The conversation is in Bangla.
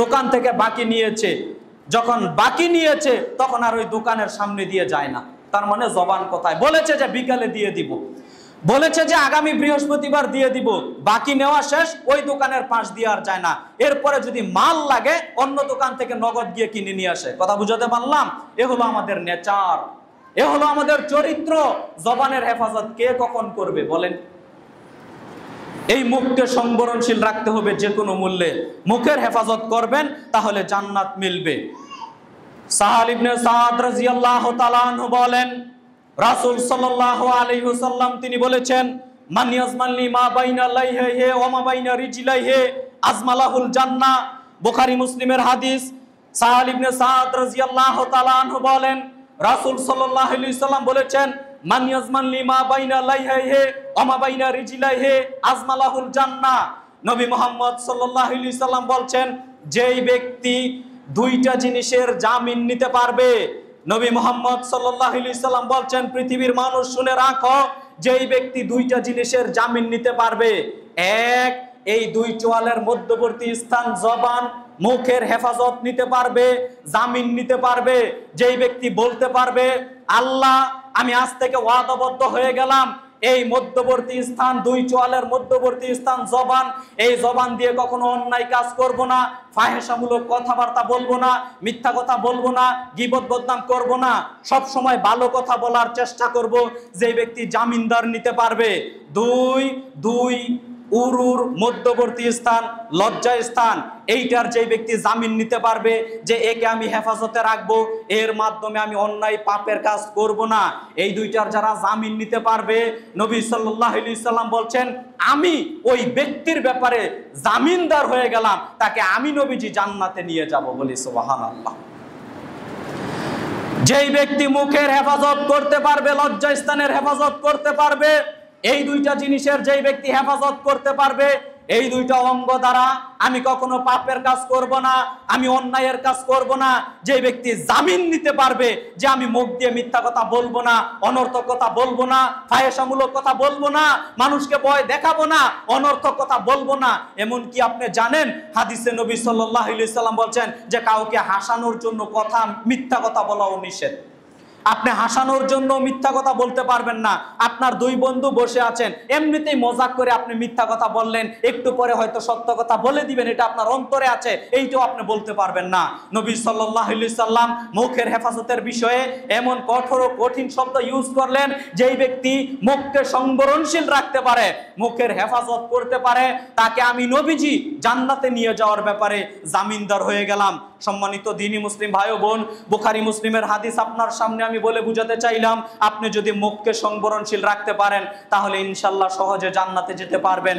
দোকান থেকে বাকি নিয়েছে, যখন বাকি নিয়েছে তখন আর ওই দোকানের সামনে দিয়ে যায় না। তার মানে জবান কোথায়? বলেছে যে বিকালে দিয়ে দিব, বলেছে যে আগামী বৃহস্পতিবার দিয়ে দিব, বাকি নেওয়া শেষ, ওই দোকানের পাশ দিয়ে আর যায় না। এরপরে যদি মাল লাগে অন্য দোকান থেকে নগদ গিয়ে কিনে নিয়ে আসে। কথা বুঝাতে পারলাম? এ হলো আমাদের নেচার, এ হলো আমাদের চরিত্র। জবানের হেফাজত কে কখন করবে বলেন? এই মুখকে সংবরণশীল রাখতে হবে যে কোনো মূল্যে। মুখের হেফাজত করবেন তাহলে জান্নাত মিলবে। সাহাল ইবনে সাদ রাদিয়াল্লাহু তাআলা আনহু বলেন, রাসূল সাল্লাল্লাহু আলাইহি ওয়াসাল্লাম তিনি বলেছেন, মান ইয়াজমানলি মা বাইনা লাইহি ওয়া মা বাইনা রিজলাইহি আজমালাহুল জান্নাহ। বুখারী মুসলিমের হাদিস। সাহাল ইবনে সাদ রাদিয়াল্লাহু তাআলা আনহু বলেন, রাসূল সাল্লাল্লাহু আলাইহি ওয়াসাল্লাম বলেছেন, মান ইয়াজমানলি মা বাইনা লাইহি ওয়া মা বাইনা রিজলাইহি আজমালাহুল জান্নাহ। নবী মুহাম্মদ সাল্লাল্লাহু আলাইহি ওয়াসাল্লাম বলছেন, যেই ব্যক্তি দুইটা জিনিসের জামিন নিতে পারবে, নবী মুহাম্মদ সাল্লাল্লাহু আলাইহি ওয়াসাল্লাম বলছেন, পৃথিবীর মানুষ শুনে রাখো, যেই ব্যক্তি দুইটা জিনিসের জামিন নিতে পারবে, এক, এই দুই চোয়ালের মধ্যবর্তী স্থান জবান, মুখের হেফাজত নিতে পারবে, জামিন নিতে পারবে। যেই ব্যক্তি বলতে পারবে, আল্লাহ আমি আজ থেকে ওয়াদাবদ্ধ হয়ে গেলাম, এই মধ্যবর্তী স্থান, দুই চোয়ালের মধ্যবর্তী স্থান জবান, এই জবান দিয়ে কখনো অন্যায় কাজ করব না, ফাহেশামূলক কথাবার্তা বলবো না, মিথ্যা কথা বলবো না, গীবত বদনাম করব না, সব সময় ভালো কথা বলার চেষ্টা করব। যে ব্যক্তি জামিনদার নিতে পারবে, দুই উরুর মধ্যবর্তী স্থান, লজ্জা স্থান, এইটার যে ব্যক্তি জামিন নিতে পারবে যে একে আমি হেফাজতে রাখবো, এর মাধ্যমে আমি অন্যায় পাপের কাজ করব না, এই দুইটার যারা জামিন নিতে পারবে, নবী সাল্লাল্লাহু আলাইহি ওয়াসাল্লাম বলছেন, আমি ওই ব্যক্তির ব্যাপারে জামিনদার হয়ে গেলাম, তাকে আমি নবীজি জান্নাতে নিয়ে যাব। বলি সুবহানাল্লাহ। যেই ব্যক্তি মুখের হেফাজত করতে পারবে, লজ্জা স্থানের হেফাজত করতে পারবে, এই দুইটা জিনিসের যেই ব্যক্তি হেফাজত করতে পারবে, এই দুইটা অঙ্গ দ্বারা আমি কখনো পাপের কাজ করব না, আমি অন্যায়ের কাজ করব না। যে ব্যক্তি জামিন নিতে পারবে যে আমি মুখ দিয়ে মিথ্যা কথা বলবো না, অনর্থক কথা বলবো না, ফাহেশামূলক কথা বলবো না, মানুষকে ভয় দেখাবো না, অনর্থক কথা বলবো না। এমন কি আপনি জানেন হাদিসে নবী সাল্লাল্লাহু আলাইহি ওয়াসাল্লাম বলছেন যে কাউকে হাসানোর জন্য কথা, মিথ্যা কথা বলাও নিষেধ। আপনি হাসানোর জন্য মিথ্যা কথা বলতে পারবেন না। আপনার দুই বন্ধু বসে আছেন, এমনিতেই মজাক করে আপনি মিথ্যা কথা বললেন, একটু পরে হয়তো সত্য কথা বলে দিবেন, এটা আপনার অন্তরে আছে, এইটাও আপনি বলতে পারবেন না। নবী সাল্লাল্লাহু আলাইহি সাল্লাম মুখের হেফাজতের বিষয়ে এমন কঠোর ও কঠিন শব্দ ইউজ করলেন, যেই ব্যক্তি মুখকে সংবরণশীল রাখতে পারে, মুখের হেফাজত করতে পারে, তাকে আমি নবীজি জান্নাতে নিয়ে যাওয়ার ব্যাপারে জামিনদার হয়ে গেলাম। সম্মানিত দ্বীনি মুসলিম ভাই ও বোন, বুখারী মুসলিমের হাদিস আপনার সামনে আমি বলে বুঝাতে চাইলাম, আপনি যদি মুখকে সংবরণশীল রাখতে পারেন তাহলে ইনশাআল্লাহ সহজে জান্নাতে যেতে পারবেন।